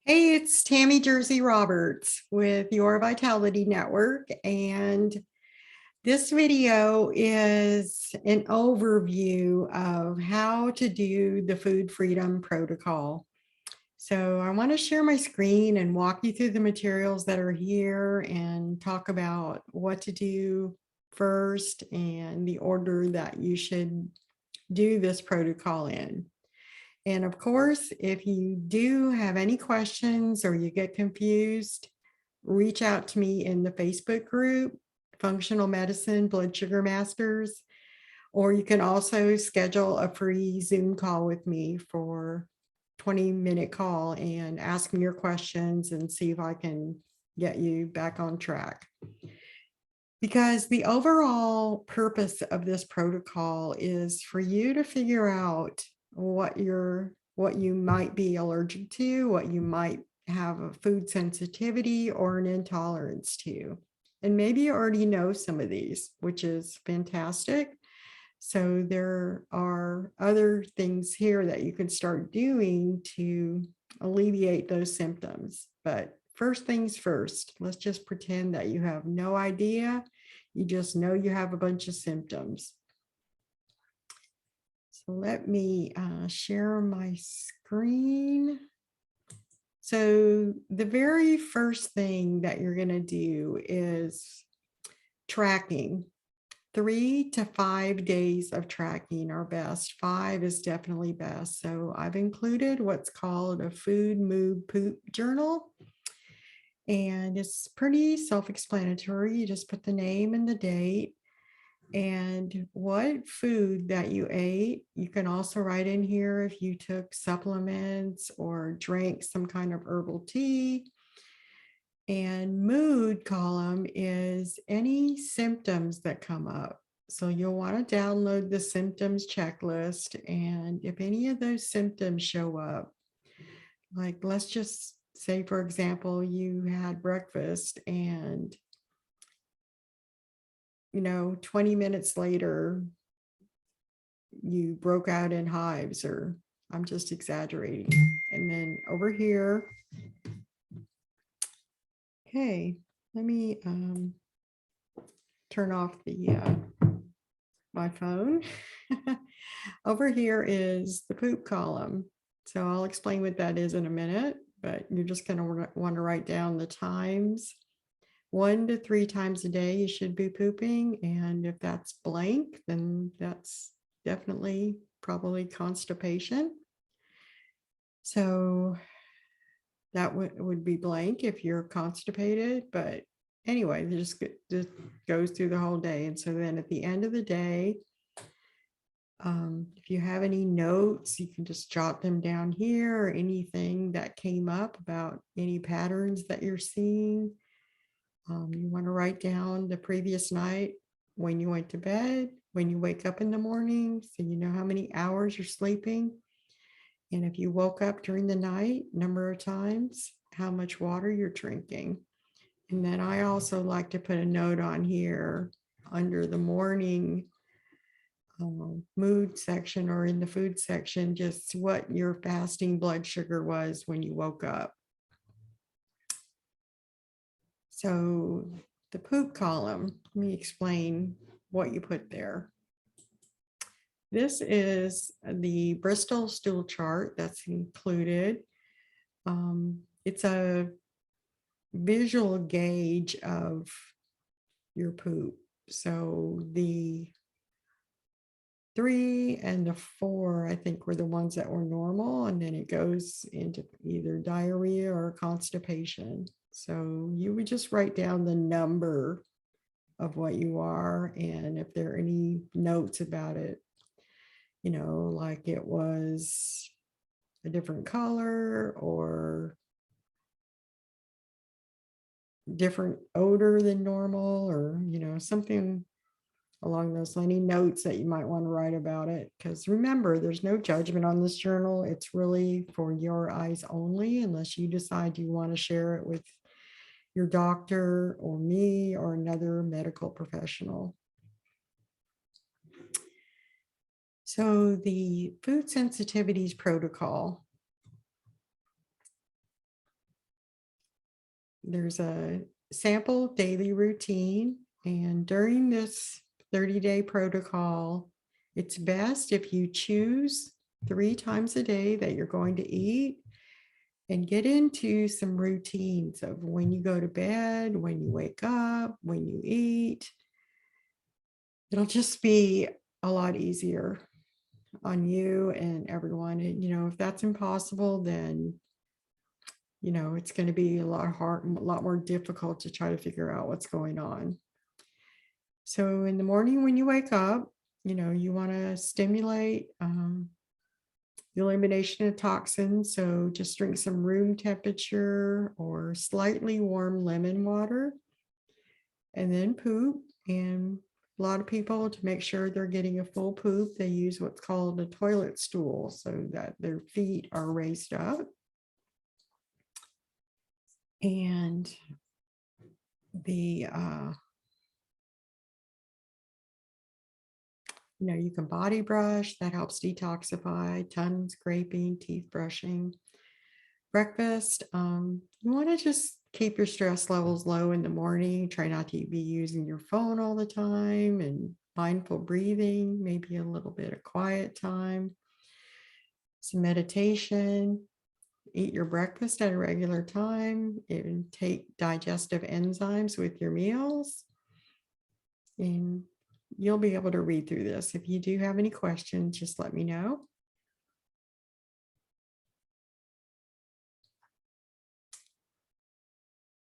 Hey, it's Tami Jersey Roberts with Your Vitality Network, and this video is an overview of how to do the food freedom protocol. So I want to share my screen and walk you through the materials that are here and talk about what to do first and the order that you should do this protocol in. And of course, if you do have any questions or you get confused, reach out to me in the Facebook group, Functional Medicine Blood Sugar Masters, or you can also schedule a free Zoom call with me for 20-minute call and ask me your questions and see if I can get you back on track. Because the overall purpose of this protocol is for you to figure out what you might be allergic to, what you might have a food sensitivity or an intolerance to. And maybe you already know some of these, which is fantastic. So there are other things here that you can start doing to alleviate those symptoms. But first things first, let's just pretend that you have no idea. You just know you have a bunch of symptoms. So let me share my screen. So the very first thing that you're going to do is tracking. 3 to 5 days of tracking are best. 5 is definitely best. So I've included what's called a food, mood, poop journal. And it's pretty self-explanatory. You just put the name and the date and what food that you ate. You can also write in here if you took supplements or drank some kind of herbal tea. And mood column is any symptoms that come up. So you'll want to download the symptoms checklist. And if any of those symptoms show up, like let's just say, for example, you had breakfast and 20 minutes later, you broke out in hives, or I'm just exaggerating. And then over here, okay, let me turn off my phone. Over here is the poop column. So I'll explain what that is in a minute, but you're just going to want to write down the times. 1 to 3 times a day you should be pooping, and if that's blank, then that's definitely probably constipation. So that would be blank if you're constipated, but anyway, it just goes through the whole day. And so then at the end of the day, if you have any notes, you can just jot them down here, or anything that came up about any patterns that you're seeing. You want to write down the previous night, when you went to bed, when you wake up in the morning, so you know how many hours you're sleeping. And if you woke up during the night, number of times, how much water you're drinking. And then I also like to put a note on here under the morning mood section, or in the food section, just what your fasting blood sugar was when you woke up. So the poop column, let me explain what you put there. This is the Bristol stool chart that's included. It's a visual gauge of your poop. So the 3 and the 4, I think, were the ones that were normal, and then it goes into either diarrhea or constipation. So you would just write down the number of what you are, and if there are any notes about it, like it was a different color or different odor than normal, or something along those lines, any notes that you might want to write about it. Because remember, there's no judgment on this journal. It's really for your eyes only, unless you decide you want to share it with your doctor or me or another medical professional. So the food sensitivities protocol. there's a sample daily routine. And during this 30-day protocol, it's best if you choose 3 times a day that you're going to eat and get into some routines of when you go to bed, when you wake up, when you eat. It'll just be a lot easier on you and everyone. And, if that's impossible, then, it's going to be a lot hard, a lot more difficult to try to figure out what's going on. So in the morning when you wake up, you want to stimulate the elimination of toxins. So just drink some room temperature or slightly warm lemon water and then poop. And a lot of people, to make sure they're getting a full poop, they use what's called a toilet stool so that their feet are raised up. And the you can body brush, that helps detoxify, tongue scraping, teeth brushing. Breakfast, you want to just keep your stress levels low in the morning. Try not to be using your phone all the time, and mindful breathing, maybe a little bit of quiet time, some meditation. Eat your breakfast at a regular time and take digestive enzymes with your meals. And you'll be able to read through this. If you do have any questions, just let me know.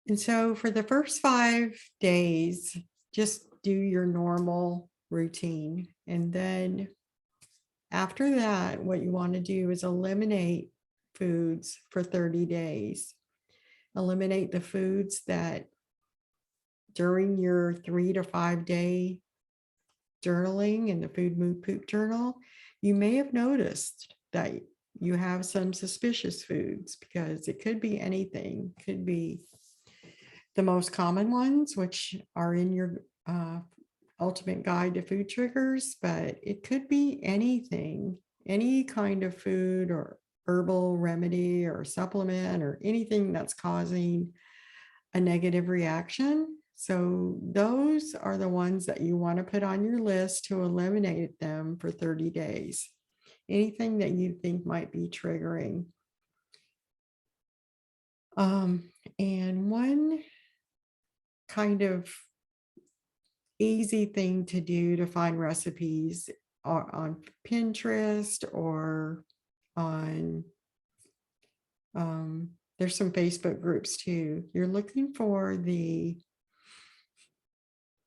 And so for the first 5 days, just do your normal routine. And then after that, what you want to do is eliminate foods for 30 days. Eliminate the foods that during your 3 to 5 day journaling in the food, mood, poop journal, you may have noticed that you have some suspicious foods, because it could be anything. It could be the most common ones, which are in your ultimate guide to food triggers, but it could be anything, any kind of food or herbal remedy or supplement or anything that's causing a negative reaction. So those are the ones that you want to put on your list to eliminate them for 30 days. Anything that you think might be triggering. And one kind of easy thing to do to find recipes on Pinterest or on, there's some Facebook groups too. You're looking for the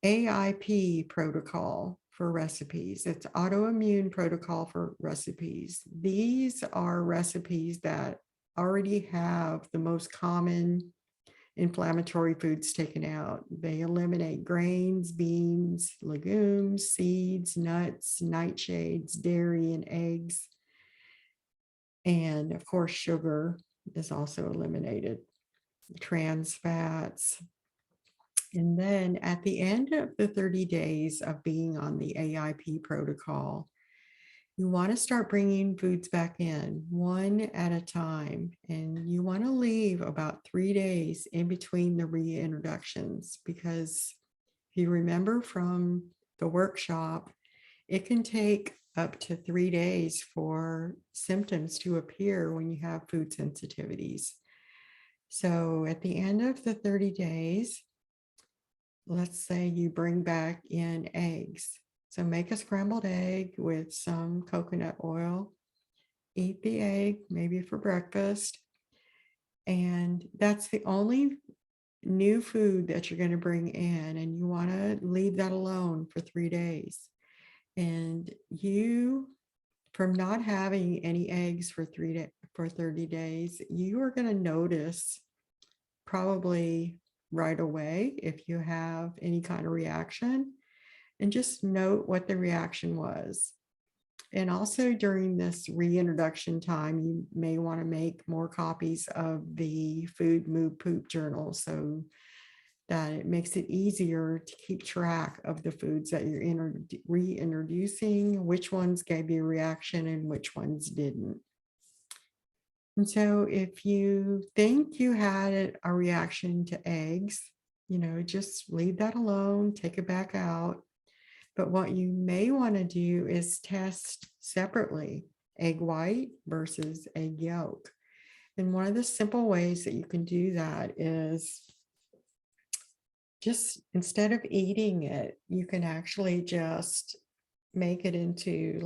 AIP protocol for recipes. It's autoimmune protocol for recipes. These are recipes that already have the most common inflammatory foods taken out. They eliminate grains, beans, legumes, seeds, nuts, nightshades, dairy, and eggs. And of course, sugar is also eliminated, trans fats. And then at the end of the 30 days of being on the AIP protocol, you want to start bringing foods back in one at a time. And you want to leave about 3 days in between the reintroductions, because if you remember from the workshop, it can take up to 3 days for symptoms to appear when you have food sensitivities. So at the end of the 30 days, let's say you bring back in eggs. So make a scrambled egg with some coconut oil, eat the egg, maybe for breakfast. And that's the only new food that you're going to bring in. And you want to leave that alone for 3 days. And you, from not having any eggs for 30 days, you are going to notice probably right away if you have any kind of reaction, and just note what the reaction was. And also during this reintroduction time, you may want to make more copies of the food, mood, poop journal so that it makes it easier to keep track of the foods that you're reintroducing, which ones gave you a reaction and which ones didn't. And so if you think you had a reaction to eggs, just leave that alone, take it back out. But what you may want to do is test separately egg white versus egg yolk. And one of the simple ways that you can do that is just instead of eating it, you can actually just make it into,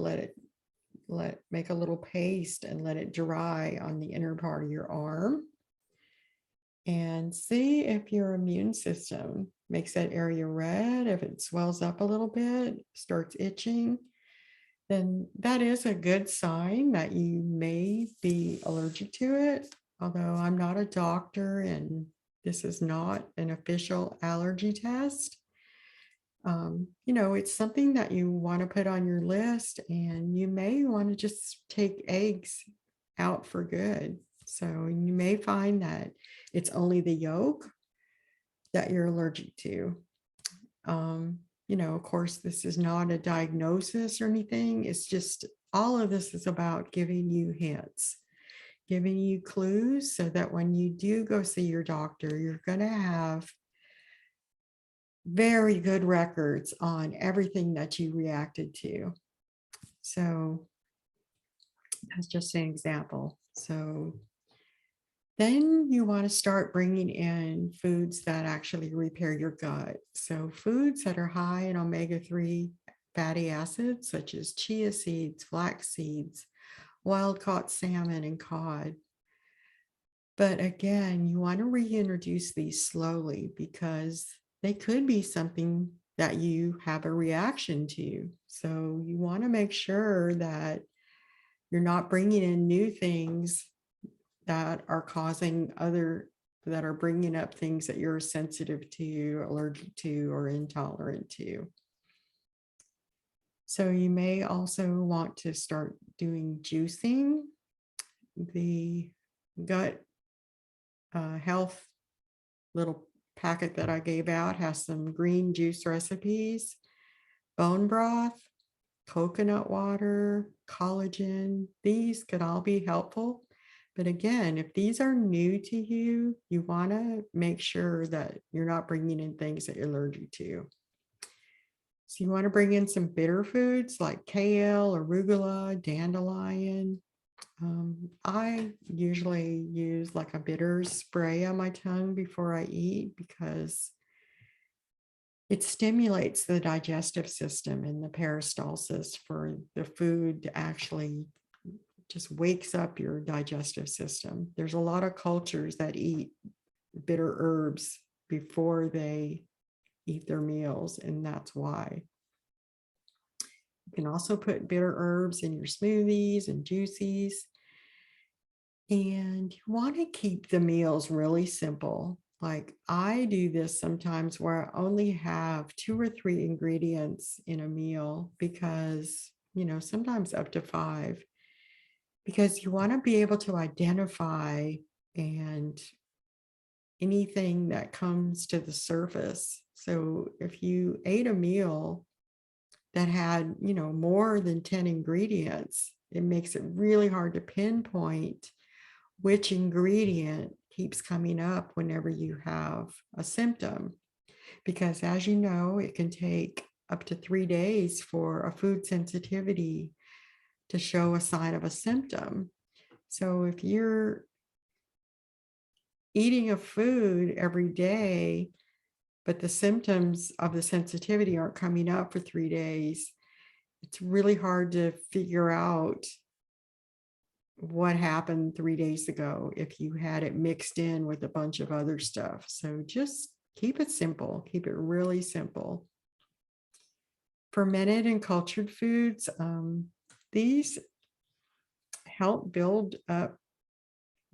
make a little paste and let it dry on the inner part of your arm. And see if your immune system makes that area red. If it swells up a little bit, starts itching, then that is a good sign that you may be allergic to it. Although I'm not a doctor and this is not an official allergy test. It's something that you want to put on your list, and you may want to just take eggs out for good. So you may find that it's only the yolk that you're allergic to. Of course, this is not a diagnosis or anything. It's just all of this is about giving you hints, giving you clues so that when you do go see your doctor, you're going to have very good records on everything that you reacted to. So that's just an example. So then you want to start bringing in foods that actually repair your gut. So foods that are high in omega-3 fatty acids, such as chia seeds, flax seeds, wild-caught salmon, and cod. But again, you want to reintroduce these slowly because they could be something that you have a reaction to. So you want to make sure that you're not bringing in new things that are that are bringing up things that you're sensitive to, allergic to, or intolerant to. So you may also want to start doing juicing. The gut health little packet that I gave out has some green juice recipes, bone broth, coconut water, collagen. These could all be helpful. But again, if these are new to you, you want to make sure that you're not bringing in things that you're allergic to. So you want to bring in some bitter foods like kale, arugula, dandelion. I usually use like a bitter spray on my tongue before I eat because it stimulates the digestive system and the peristalsis for the food to actually just wakes up your digestive system. There's a lot of cultures that eat bitter herbs before they eat their meals, and that's why. You can also put bitter herbs in your smoothies and juices. And you want to keep the meals really simple. Like I do this sometimes where I only have 2 or 3 ingredients in a meal because, sometimes up to 5, because you want to be able to identify and anything that comes to the surface. So if you ate a meal that had, more than 10 ingredients, it makes it really hard to pinpoint which ingredient keeps coming up whenever you have a symptom. Because as you know, it can take up to 3 days for a food sensitivity to show a sign of a symptom. So if you're eating a food every day, but the symptoms of the sensitivity aren't coming up for 3 days, it's really hard to figure out what happened 3 days ago if you had it mixed in with a bunch of other stuff. So just keep it simple, keep it really simple. Fermented and cultured foods, these help build up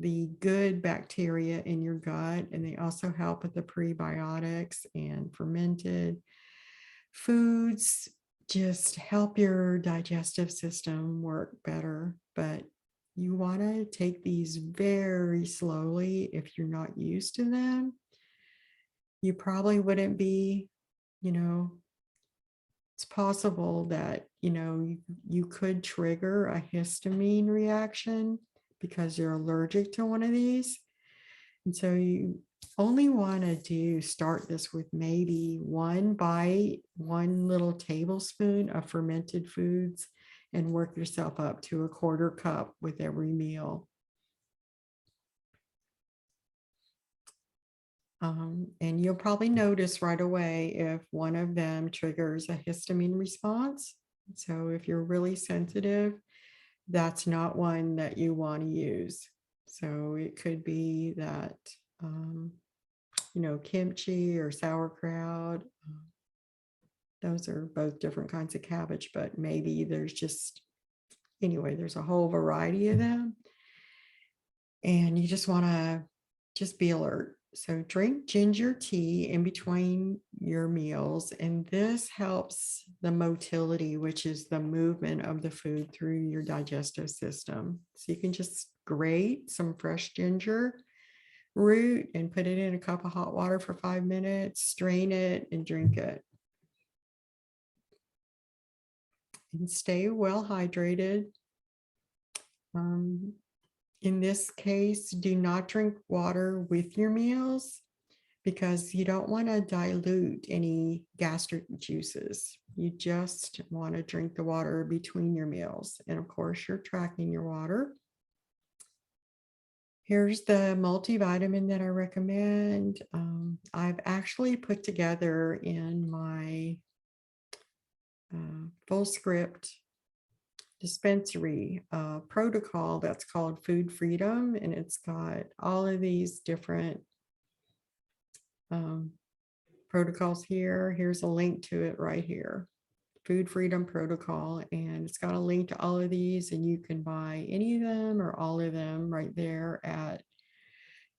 the good bacteria in your gut, and they also help with the prebiotics. And fermented foods just help your digestive system work better. But you want to take these very slowly if you're not used to them. You probably wouldn't be, it's possible that, you could trigger a histamine reaction, because you're allergic to one of these. And so you only want to start this with maybe one bite, one little tablespoon of fermented foods, and work yourself up to a quarter cup with every meal. And you'll probably notice right away if one of them triggers a histamine response. So if you're really sensitive, that's not one that you want to use. So it could be that, kimchi or sauerkraut. Those are both different kinds of cabbage, but maybe there's a whole variety of them. And you just want to just be alert. So drink ginger tea in between your meals, and this helps the motility, which is the movement of the food through your digestive system. So you can just grate some fresh ginger root and put it in a cup of hot water for 5 minutes, strain it and drink it. And stay well hydrated. In this case, do not drink water with your meals because you don't want to dilute any gastric juices. You just want to drink the water between your meals. And of course, you're tracking your water. Here's the multivitamin that I recommend. I've actually put together in my full script dispensary protocol that's called Food Freedom, and it's got all of these different protocols here. Here's a link to it right here, Food Freedom Protocol, and it's got a link to all of these, and you can buy any of them or all of them right there at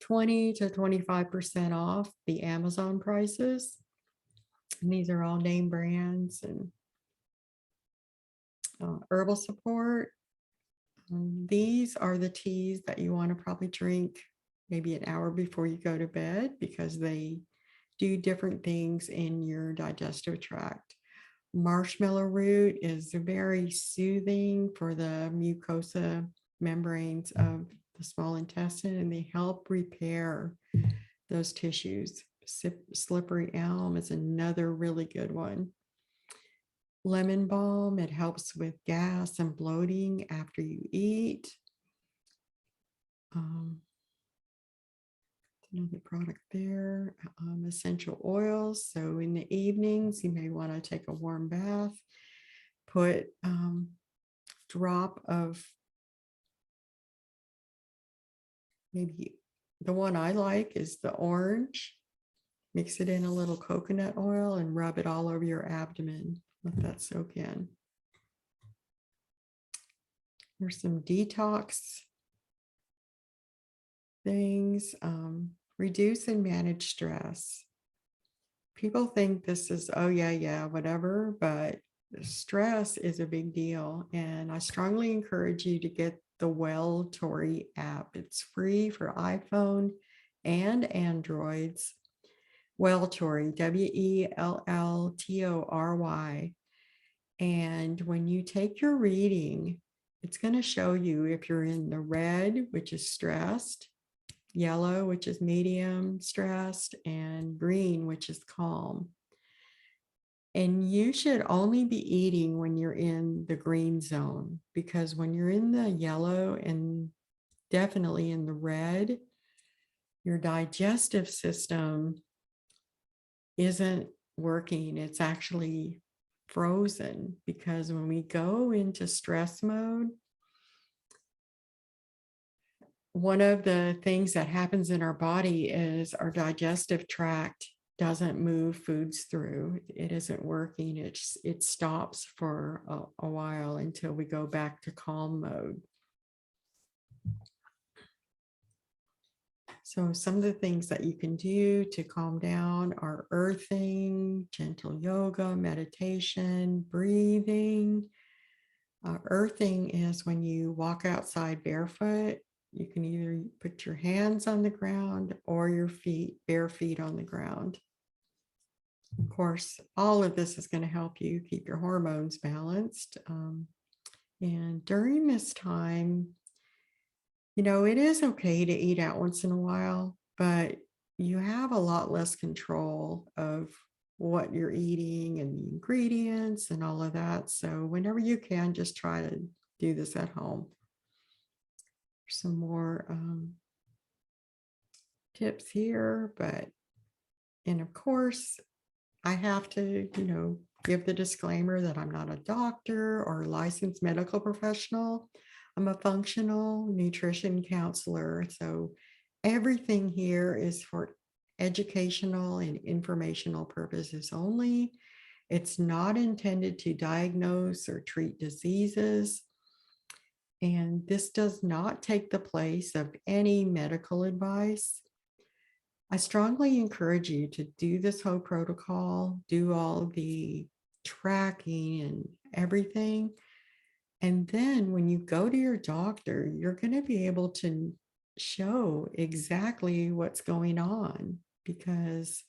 20 to 25% off the Amazon prices. And these are all name brands. And herbal support. These are the teas that you want to probably drink maybe an hour before you go to bed because they do different things in your digestive tract. Marshmallow root is very soothing for the mucosa membranes of the small intestine, and they help repair those tissues. Slippery elm is another really good one. Lemon balm, it helps with gas and bloating after you eat. Another product there, essential oils. So in the evenings, you may want to take a warm bath, put drop of, maybe the one I like is the orange. Mix it in a little coconut oil and rub it all over your abdomen. Let that soak in. There's some detox things. Reduce and manage stress. People think this is, oh yeah, whatever, but stress is a big deal. And I strongly encourage you to get the Welltory app. It's free for iPhone and Androids. Welltory, Welltory. And when you take your reading, it's going to show you if you're in the red, which is stressed, yellow, which is medium stressed, and green, which is calm. And you should only be eating when you're in the green zone, because when you're in the yellow and definitely in the red, your digestive system isn't working. It's actually frozen, because when we go into stress mode, one of the things that happens in our body is our digestive tract doesn't move foods through. It isn't working. It stops for a while until we go back to calm mode. So some of the things that you can do to calm down are earthing, gentle yoga, meditation, breathing. Earthing is when you walk outside barefoot. You can either put your hands on the ground or your bare feet on the ground. Of course, all of this is going to help you keep your hormones balanced. And during this time, It is okay to eat out once in a while, but you have a lot less control of what you're eating and the ingredients and all of that. So whenever you can, just try to do this at home. Some more tips here, and of course, I have to, give the disclaimer that I'm not a doctor or licensed medical professional. I'm a functional nutrition counselor. So everything here is for educational and informational purposes only. It's not intended to diagnose or treat diseases. And this does not take the place of any medical advice. I strongly encourage you to do this whole protocol, do all the tracking and everything. And then when you go to your doctor, you're going to be able to show exactly what's going on because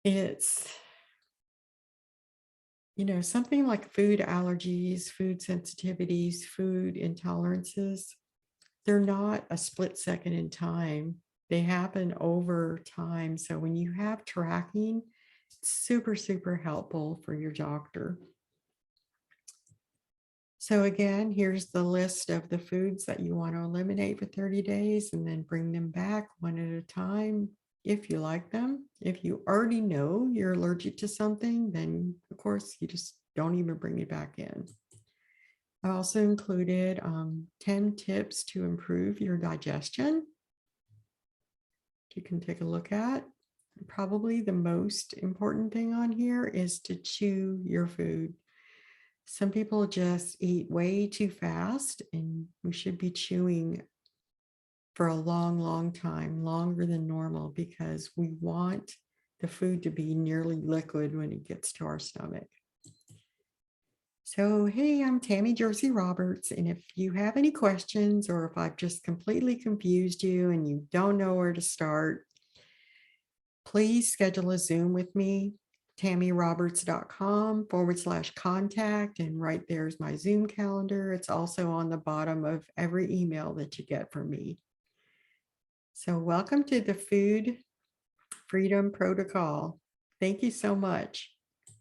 it's, something like food allergies, food sensitivities, food intolerances. They're not a split second in time. They happen over time. So when you have tracking, it's super, super helpful for your doctor. So again, here's the list of the foods that you want to eliminate for 30 days and then bring them back one at a time if you like them. If you already know you're allergic to something, then of course you just don't even bring it back in. I also included 10 tips to improve your digestion. You can take a look at. Probably the most important thing on here is to chew your food. Some people just eat way too fast, and we should be chewing for a long, long time, longer than normal, because we want the food to be nearly liquid when it gets to our stomach. So, hey, I'm Tami Jersey Roberts, and if you have any questions or if I've just completely confused you and you don't know where to start, please schedule a Zoom with me, tamiroberts.com/contact, and right there's my Zoom calendar. It's also on the bottom of every email that you get from me. So welcome to the Food Freedom Protocol. Thank you so much.